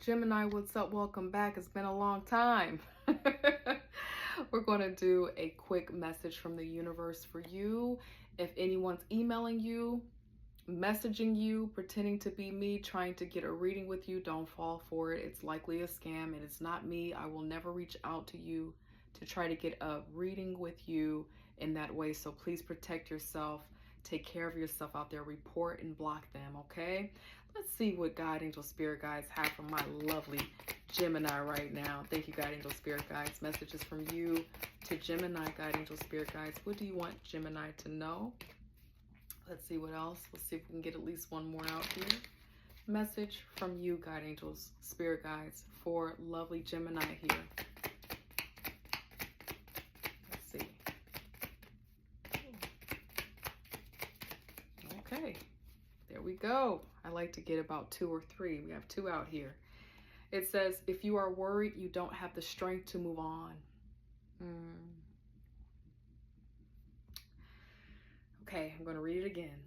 Gemini, what's up? Welcome back. It's been a long time. We're going to do a quick message from the universe for you. If anyone's emailing you, messaging you, pretending to be me, trying to get a reading with you, don't fall for it. It's likely a scam and it's not me. I will never reach out to you to try to get a reading with you in that way. So please protect yourself. Take care of yourself out there. Report and block them, okay? Let's see what God, angel, spirit guides have for my lovely Gemini right now. Thank you, God, angel, spirit guides. Messages from you to Gemini, God, angel, spirit guides. What do you want Gemini to know? Let's see what else. Let's see if we can get at least one more out here. Message from you, God, angels, spirit guides, for lovely Gemini here. Let's see. Okay, there we go. I like to get about 2 or 3. We have 2 out here. It says, if you are worried, you don't have the strength to move on. Okay, I'm going to read it again.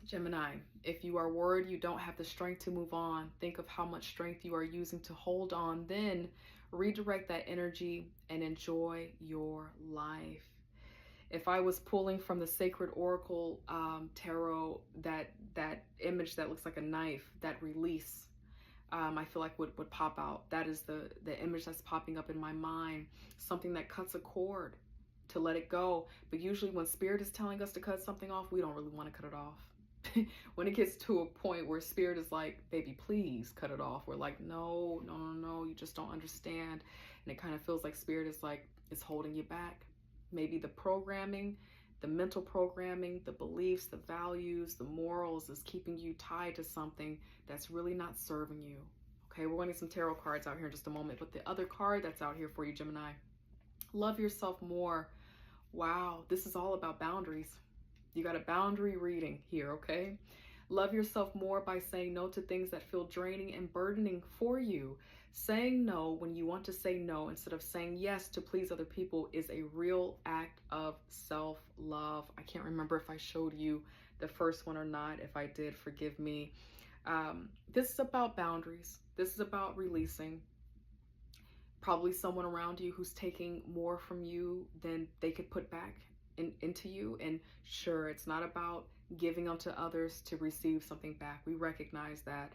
Gemini, if you are worried you don't have the strength to move on, think of how much strength you are using to hold on. Then redirect that energy and enjoy your life. If I was pulling from the Sacred Oracle Tarot, that image that looks like a knife, that release, I feel like would pop out. That is the image that's popping up in my mind. Something that cuts a cord, to let it go. But usually when Spirit is telling us to cut something off, we don't really want to cut it off. When it gets to a point where Spirit is like, baby, please cut it off, we're like, no, you just don't understand. And it kind of feels like Spirit is like, it's holding you back. Maybe the programming, the mental programming, the beliefs, the values, the morals is keeping you tied to something that's really not serving you. Okay, we're going to get some tarot cards out here in just a moment. But the other card that's out here for you, Gemini, love yourself more. Wow, this is all about boundaries. You got a boundary reading here, okay? Love yourself more by saying no to things that feel draining and burdening for you. Saying no when you want to say no instead of saying yes to please other people is a real act of self-love. I can't remember if I showed you the first one or not. If I did, forgive me. This is about boundaries. This is about releasing. Probably someone around you who's taking more from you than they could put back into you. And sure, it's not about giving unto others to receive something back. We recognize that.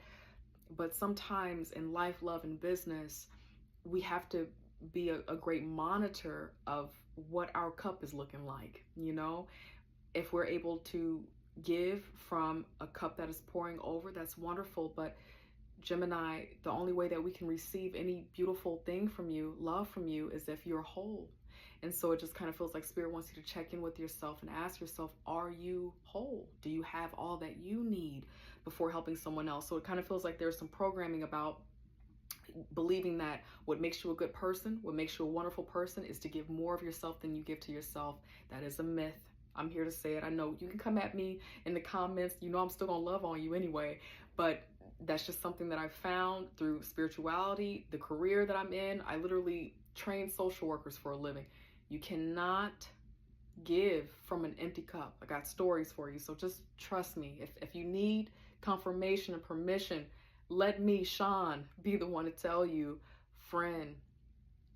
But sometimes in life, love, and business, we have to be a great monitor of what our cup is looking like. You know, if we're able to give from a cup that is pouring over, that's wonderful. But Gemini, the only way that we can receive any beautiful thing from you, love from you, is if you're whole. And so it just kind of feels like Spirit wants you to check in with yourself and ask yourself, are you whole? Do you have all that you need before helping someone else? So it kind of feels like there's some programming about believing that what makes you a good person, what makes you a wonderful person, is to give more of yourself than you give to yourself. That is a myth. I'm here to say it. I know you can come at me in the comments. You know I'm still going to love on you anyway. But that's just something that I found through spirituality, the career that I'm in. I literally train social workers for a living. You cannot give from an empty cup. I got stories for you. So just trust me. If you need confirmation and permission, let me, Sean, be the one to tell you, friend,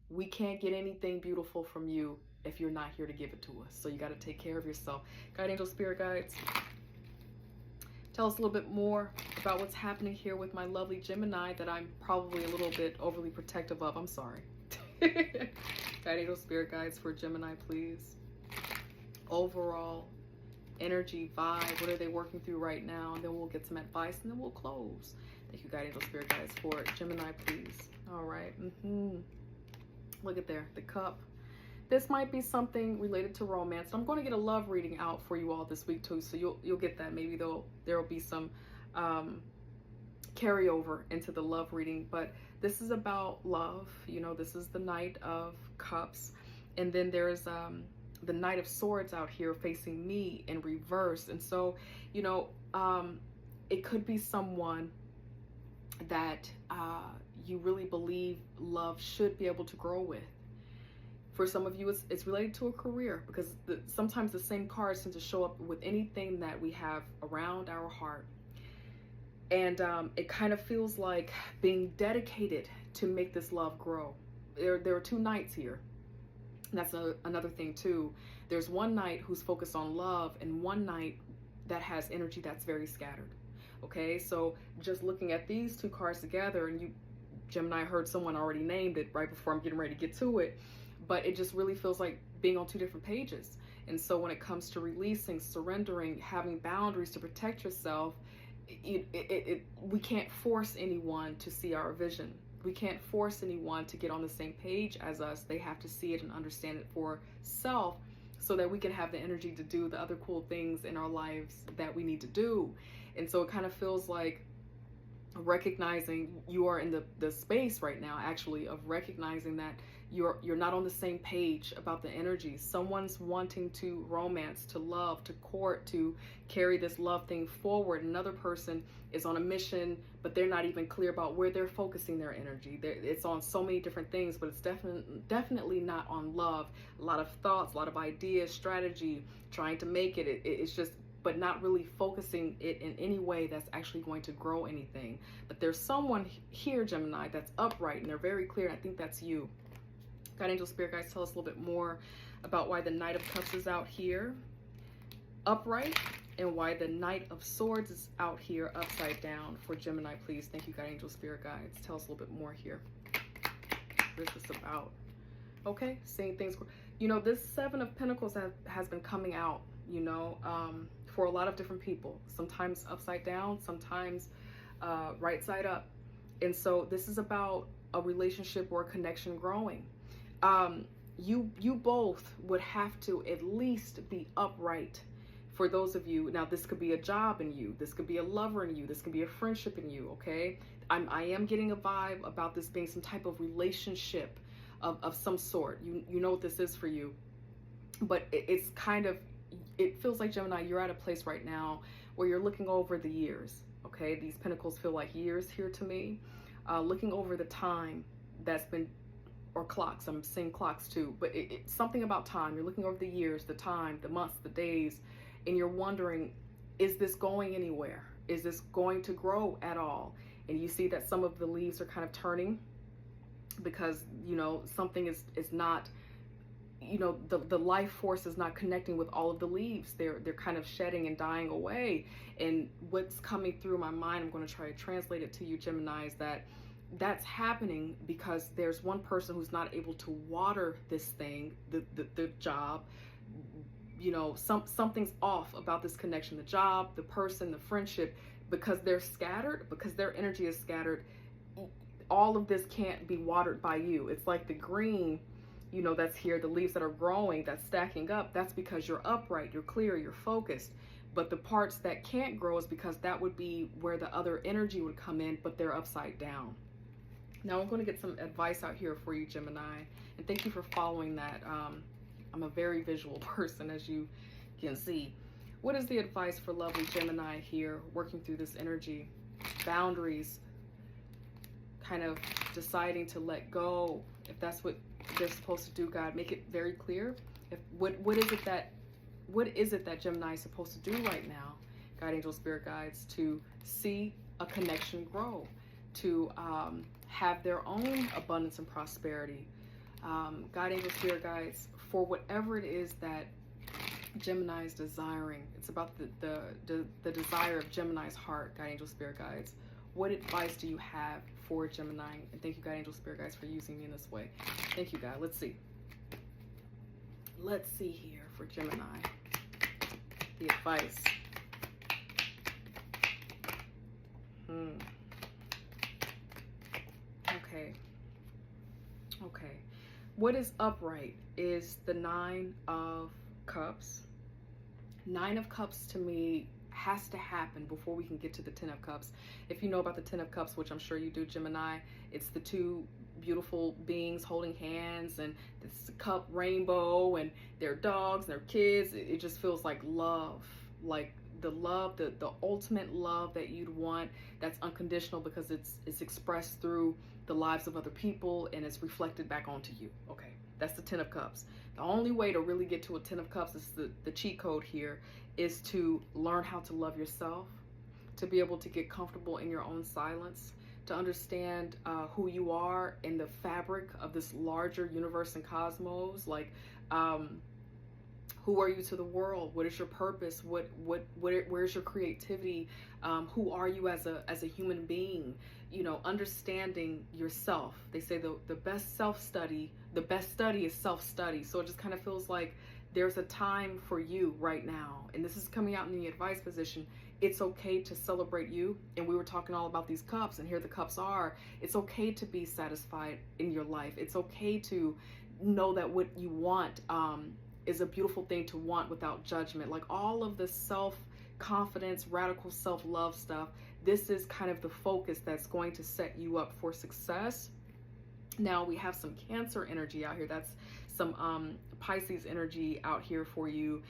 we can't get anything beautiful from you if you're not here to give it to us. So you got to take care of yourself. God, angel, spirit guides, tell us a little bit more about what's happening here with my lovely Gemini that I'm probably a little bit overly protective of. I'm sorry. God, angel, spirit guides for Gemini, please. Overall energy, vibe, what are they working through right now? And then we'll get some advice and then we'll close. Thank you, God, angel, spirit guides for Gemini, please. All right. Look at there, the cup. This might be something related to romance. I'm going to get a love reading out for you all this week too, so you'll get that. Maybe there will be some carryover into the love reading, but this is about love. You know, this is the Knight of Cups, and then there's the Knight of Swords out here facing me in reverse. And so, you know, it could be someone that you really believe love should be able to grow with. For some of you, it's related to a career, because sometimes the same cards tend to show up with anything that we have around our heart. And it kind of feels like being dedicated to make this love grow. There are two knights here. And that's another thing too. There's one knight who's focused on love, and one knight that has energy that's very scattered. Okay, so just looking at these two cards together, and you, Gemini, heard someone already named it right before I'm getting ready to get to it, but it just really feels like being on two different pages. And so when it comes to releasing, surrendering, having boundaries to protect yourself, we can't force anyone to see our vision. We can't force anyone to get on the same page as us. They have to see it and understand it for self, so that we can have the energy to do the other cool things in our lives that we need to do. And so it kind of feels like recognizing you are in the space right now, actually, of recognizing that you're not on the same page about the energy. Someone's wanting to romance, to love, to court, to carry this love thing forward. Another person is on a mission, but they're not even clear about where they're focusing their energy. It's on so many different things, but it's definitely not on love. A lot of thoughts, a lot of ideas, strategy, trying to make it. It's just, but not really focusing it in any way that's actually going to grow anything. But there's someone here, Gemini, that's upright, and they're very clear. I think that's you. God, angel, spirit guides, tell us a little bit more about why the Knight of Cups is out here upright, and why the Knight of Swords is out here upside down for Gemini, please. Thank you, God, angel, spirit guides. Tell us a little bit more here. What is this about? Okay, seeing things. You know, this Seven of Pentacles has been coming out, you know, for a lot of different people. Sometimes upside down, sometimes right side up. And so this is about a relationship or a connection growing. You both would have to at least be upright. For those of you, now this could be a job in you, this could be a lover in you, this could be a friendship in you, okay? I am getting a vibe about this being some type of relationship of some sort. You know what this is for you. But it's kind of, it feels like, Gemini, you're at a place right now where you're looking over the years, okay? These pentacles feel like years here to me. Looking over the time that's been, or clocks, I'm seeing clocks too, but it's something about time. You're looking over the years, the time, the months, the days, and you're wondering, is this going anywhere? Is this going to grow at all? And you see that some of the leaves are kind of turning because, you know, something is not, you know, the life force is not connecting with all of the leaves. They're kind of shedding and dying away. And what's coming through my mind, I'm going to try to translate it to you, Gemini, is that that's happening because there's one person who's not able to water this thing, the job. You know, something's off about this connection, the job, the person, the friendship, because they're scattered, because their energy is scattered. All of this can't be watered by you. It's like the green, you know, that's here, the leaves that are growing, that's stacking up, that's because you're upright, you're clear, you're focused. But the parts that can't grow is because that would be where the other energy would come in, but they're upside down. Now I'm going to get some advice out here for you, Gemini, and thank you for following that. I'm a very visual person, as you can see. What is the advice for lovely Gemini here, working through this energy? Boundaries, kind of deciding to let go, if that's what they're supposed to do. God, make it very clear. If what is it that Gemini is supposed to do right now? God, angel, spirit guides, to see a connection grow, to have their own abundance and prosperity. God, angel, spirit guides, for whatever it is that Gemini is desiring. It's about the desire of Gemini's heart. God, angel, spirit guides, what advice do you have for Gemini? And thank you, God, angel, spirit guides, for using me in this way. Thank you, God. Let's see here for Gemini, the advice. Okay. What is upright is the Nine of Cups. Nine of Cups to me has to happen before we can get to the Ten of Cups. If you know about the Ten of Cups, which I'm sure you do, Gemini, it's the two beautiful beings holding hands, and this cup rainbow, and their dogs and their kids. It just feels like love, like the love, the ultimate love that you'd want, that's unconditional because it's expressed through the lives of other people and it's reflected back onto you. Okay, that's the Ten of Cups. The only way to really get to a Ten of Cups is the cheat code here is to learn how to love yourself, to be able to get comfortable in your own silence, to understand who you are in the fabric of this larger universe and cosmos. Like, who are you to the world? What is your purpose? Where's your creativity? Who are you as a human being? You know, understanding yourself. They say the best self-study, the best study is self-study. So it just kind of feels like there's a time for you right now. And this is coming out in the advice position. It's okay to celebrate you. And we were talking all about these cups, and here the cups are. It's okay to be satisfied in your life. It's okay to know that what you want is a beautiful thing to want without judgment. Like all of the self-confidence, radical self-love stuff, this is kind of the focus that's going to set you up for success. Now we have some Cancer energy out here. That's some Pisces energy out here for you,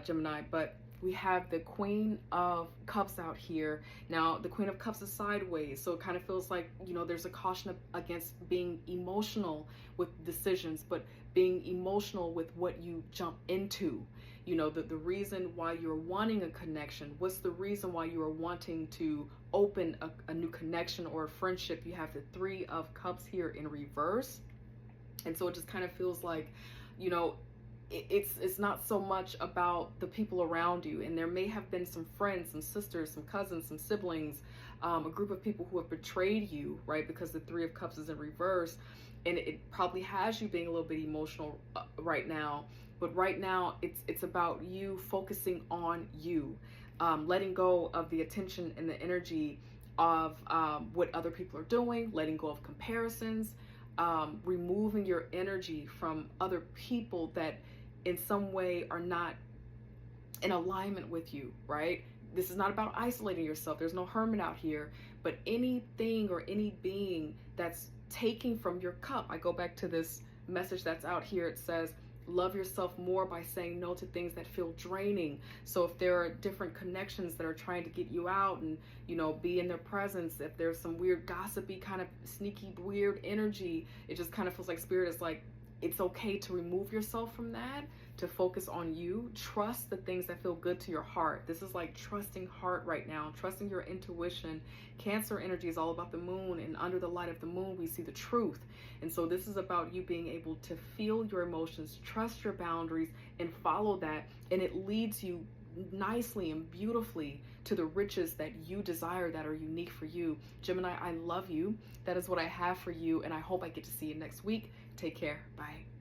Gemini. But we have the Queen of Cups out here. Now, the Queen of Cups is sideways, so it kind of feels like, you know, there's a caution against being emotional with decisions, but being emotional with what you jump into. You know, the reason why you're wanting a connection, what's the reason why you are wanting to open a new connection or a friendship? You have the Three of Cups here in reverse. And so it just kind of feels like, you know, it's not so much about the people around you, and there may have been some friends, some sisters, some cousins, some siblings, a group of people who have betrayed you, right? Because the Three of Cups is in reverse, and it probably has you being a little bit emotional right now. But right now, it's about you focusing on you, letting go of the attention and the energy of what other people are doing, letting go of comparisons, removing your energy from other people that in some way are not in alignment with you, right? This is not about isolating yourself. There's no hermit out here, but anything or any being that's taking from your cup. I go back to this message that's out here. It says, love yourself more by saying no to things that feel draining. So if there are different connections that are trying to get you out and, you know, be in their presence, if there's some weird gossipy kind of sneaky weird energy, it just kind of feels like Spirit is like, it's okay to remove yourself from that, to focus on you. Trust the things that feel good to your heart. This is like trusting heart right now, trusting your intuition. Cancer energy is all about the moon, and under the light of the moon, we see the truth. And so this is about you being able to feel your emotions, trust your boundaries, and follow that. And it leads you nicely and beautifully to the riches that you desire that are unique for you. Gemini, I love you. That is what I have for you, and I hope I get to see you next week. Take care. Bye.